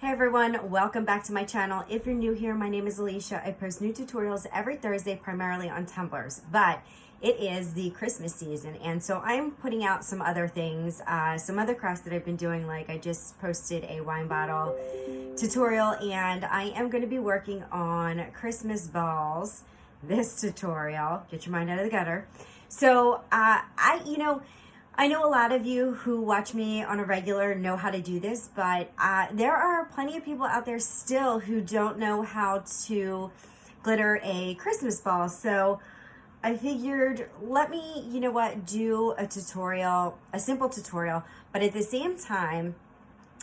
Hey everyone, welcome back to my channel. If you're new here, my name is Alicia. I post new tutorials every Thursday, primarily on tumblers, but it is the Christmas season, and so I'm putting out some other things, some other crafts that I've been doing. Like I just posted a wine bottle tutorial, and I am going to be working on Christmas balls. This tutorial, get your mind out of the gutter. So I know a lot of you who watch me on a regular know how to do this, but there are plenty of people out there still who don't know how to glitter a Christmas ball. So I figured, let me, do a tutorial, a simple tutorial, but at the same time,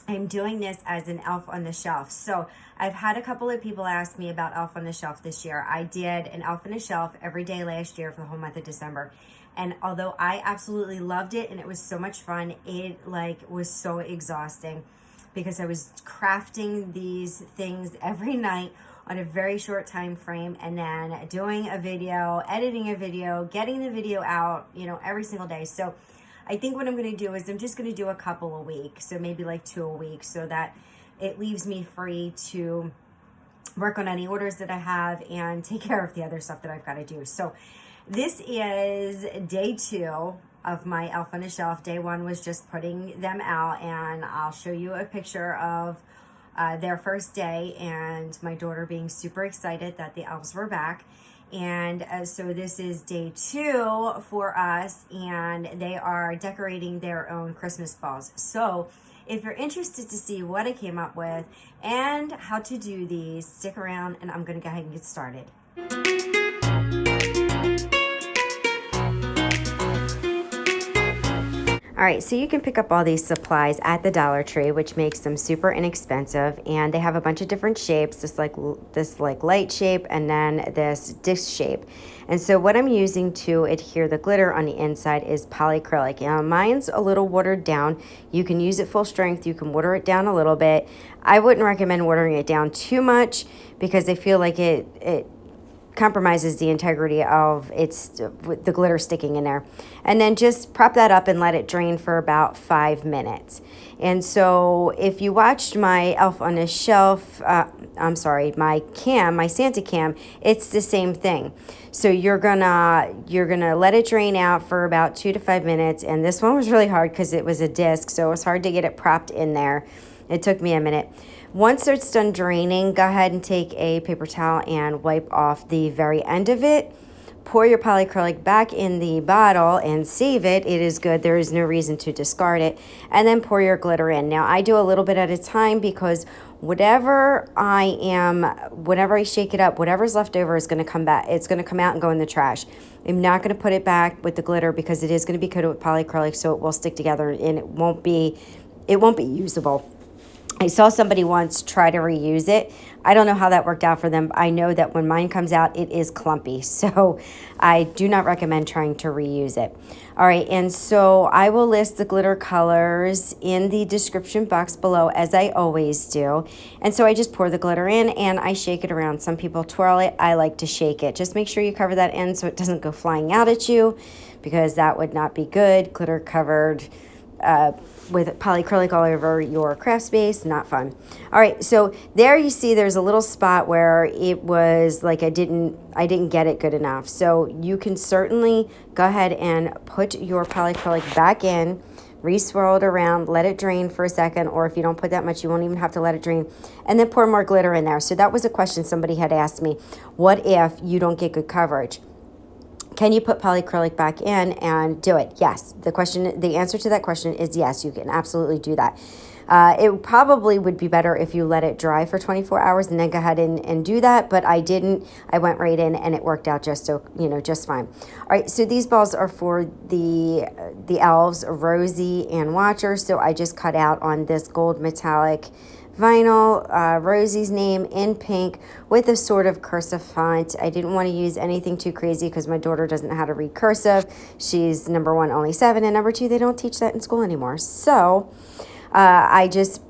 I'm doing this as an elf on the shelf. So I've had a couple of people ask me about elf on the shelf this year. I did an elf on the shelf every day last year for the whole month of December. And although I absolutely loved it and it was so much fun, it was so exhausting because I was crafting these things every night on a very short time frame, and then doing a video, editing a video, getting the video out, every single day. So I think what I'm going to do is I'm just going to do a couple a week. So maybe like 2 a week, so that it leaves me free to work on any orders that I have and take care of the other stuff that I've got to do. So this is day 2 of my elf on the shelf. Day 1 was just putting them out, and I'll show you a picture of their first day and my daughter being super excited that the elves were back. And so this is day 2 for us, and they are decorating their own Christmas balls. So if you're interested to see what I came up with and how to do these, stick around and I'm going to go ahead and get started. All right, so you can pick up all these supplies at the Dollar Tree, which makes them super inexpensive, and they have a bunch of different shapes, this light shape and then this disc shape. And so what I'm using to adhere the glitter on the inside is polyacrylic. Mine's a little watered down. You can use it full strength, you can water it down a little bit. I wouldn't recommend watering it down too much because I feel like it compromises the integrity of the glitter sticking in there. And then just prop that up and let it drain for about 5 minutes. And so if you watched my elf on the shelf, my Santa cam, it's the same thing. So you're gonna let it drain out for about 2 to 5 minutes. And this one was really hard because it was a disc, so it was hard to get it propped in there. It took me a minute. Once it's done draining, go ahead and take a paper towel and wipe off the very end of it. Pour your polyacrylic back in the bottle and save it. It is good. There is no reason to discard it. And then pour your glitter in. Now, I do a little bit at a time because whenever I shake it up, whatever's left over is going to come back. It's going to come out and go in the trash. I'm not going to put it back with the glitter because it is going to be coated with polyacrylic, so it will stick together and it won't be usable. I saw somebody once try to reuse it. I don't know how that worked out for them. I know that when mine comes out, it is clumpy. So I do not recommend trying to reuse it. All right, and so I will list the glitter colors in the description box below, as I always do. And so I just pour the glitter in and I shake it around. Some people twirl it. I like to shake it. Just make sure you cover that end so it doesn't go flying out at you, because that would not be good. Glitter covered with polyacrylic all over your craft space, not fun. All right, so there you see there's a little spot where it was like I didn't get it good enough. So you can certainly go ahead and put your polyacrylic back in, re-swirl it around, let it drain for a second, or if you don't put that much, you won't even have to let it drain, and then pour more glitter in there. So that was a question somebody had asked me. What if you don't get good coverage? Can you put polyacrylic back in and do it? Yes. The answer to that question is yes, you can absolutely do that. It probably would be better if you let it dry for 24 hours and then go ahead and do that, but I didn't. I went right in and it worked out just fine. All right, so these balls are for the elves, Rosie and Watcher. So I just cut out on this gold metallic vinyl, Rosie's name in pink with a sort of cursive font. I didn't want to use anything too crazy because my daughter doesn't know how to read cursive. She's number 1, only 7, and number 2, they don't teach that in school anymore. So I just,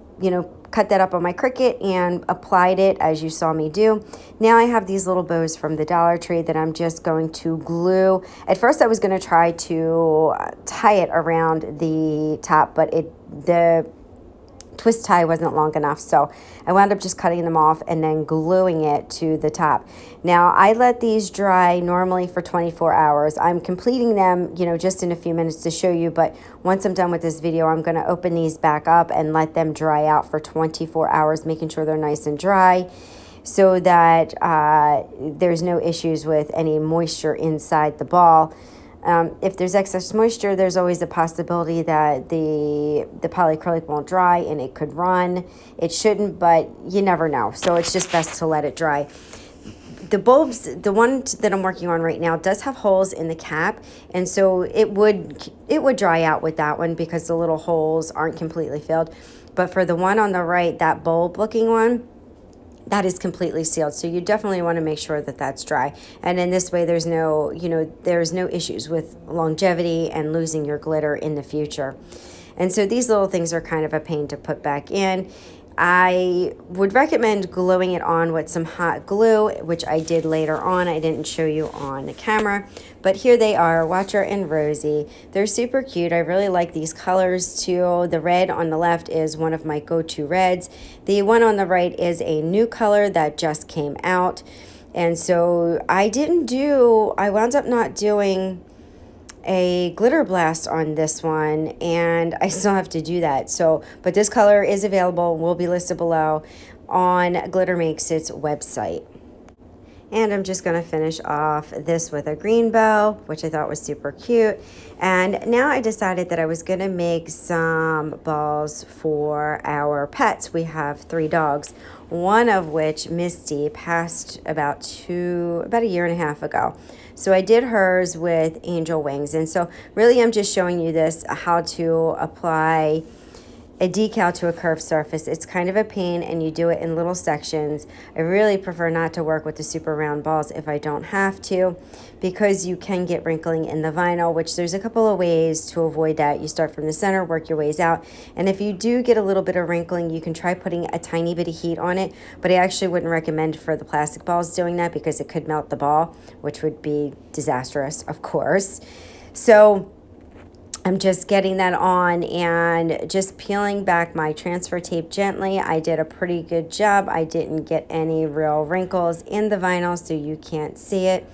cut that up on my Cricut and applied it as you saw me do. Now I have these little bows from the Dollar Tree that I'm just going to glue. At first I was going to try to tie it around the top, but the twist tie wasn't long enough, so I wound up just cutting them off and then gluing it to the top. Now I let these dry normally for 24 hours. I'm completing them, you know, just in a few minutes to show you, but once I'm done with this video, I'm going to open these back up and let them dry out for 24 hours, making sure they're nice and dry, so that there's no issues with any moisture inside the ball. If there's excess moisture, there's always a possibility that the polyacrylic won't dry and it could run. It shouldn't, but you never know. So it's just best to let it dry. The bulbs, the one that I'm working on right now, does have holes in the cap, and so it would dry out with that one because the little holes aren't completely filled. But for the one on the right, that bulb looking one, that is completely sealed, so you definitely want to make sure that that's dry. And in this way, there's no, you know, there's no issues with longevity and losing your glitter in the future. And so these little things are kind of a pain to put back in. I would recommend gluing it on with some hot glue, which I did later on. I didn't show you on the camera, but here they are, Watcher and Rosie. They're super cute. I really like these colors too. The red on the left is one of my go-to reds. The one on the right is a new color that just came out. And so I wound up not doing a glitter blast on this one, and I still have to do that. So, but this color is available, will be listed below on Glitter Makes It's website. And I'm just going to finish off this with a green bow, which I thought was super cute. And now I decided that I was going to make some balls for our pets. We have 3 dogs, one of which, Misty, passed about a year and a half ago. So I did hers with angel wings. And so really I'm just showing you this, how to apply a decal to a curved surface. It's kind of a pain, and you do it in little sections. I really prefer not to work with the super round balls if I don't have to, because you can get wrinkling in the vinyl, which there's a couple of ways to avoid that. You start from the center, work your ways out, and if you do get a little bit of wrinkling, you can try putting a tiny bit of heat on it, but I actually wouldn't recommend for the plastic balls doing that because it could melt the ball, which would be disastrous, of course. So I'm just getting that on and just peeling back my transfer tape gently. I did a pretty good job. I didn't get any real wrinkles in the vinyl, so you can't see it.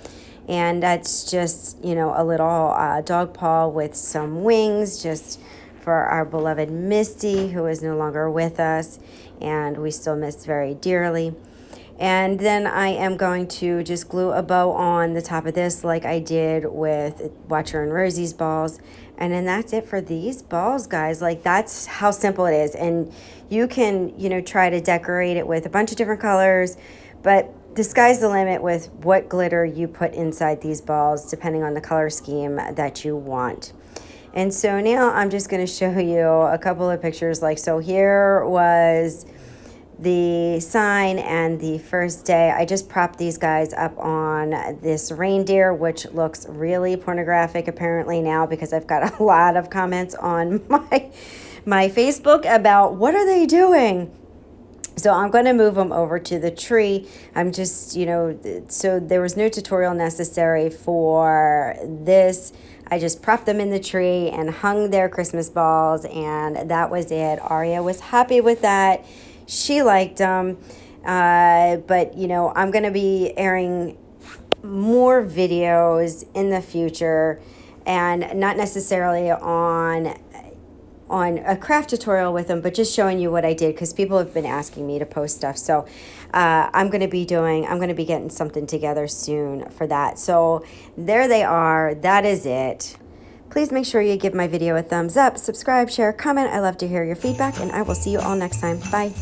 And that's just, you know, a little dog paw with some wings, just for our beloved Misty, who is no longer with us and we still miss very dearly. And then I am going to just glue a bow on the top of this like I did with Watcher and Rosie's balls. And then that's it for these balls, guys. Like, that's how simple it is. And you can, you know, try to decorate it with a bunch of different colors, but the sky's the limit with what glitter you put inside these balls, depending on the color scheme that you want. And so now I'm just going to show you a couple of pictures. Like, so here was the sign and the first day. I just propped these guys up on this reindeer, which looks really pornographic apparently now, because I've got a lot of comments on my Facebook about what are they doing. So I'm going to move them over to the tree. I'm just, you know, so there was no tutorial necessary for this. I just propped them in the tree and hung their Christmas balls, and that was it. Aria was happy with that. She liked them, but, you know, I'm going to be airing more videos in the future, and not necessarily on a craft tutorial with them, but just showing you what I did, because people have been asking me to post stuff. So I'm going to be getting something together soon for that. So there they are. That is it. Please make sure you give my video a thumbs up, subscribe, share, comment. I love to hear your feedback, and I will see you all next time. Bye.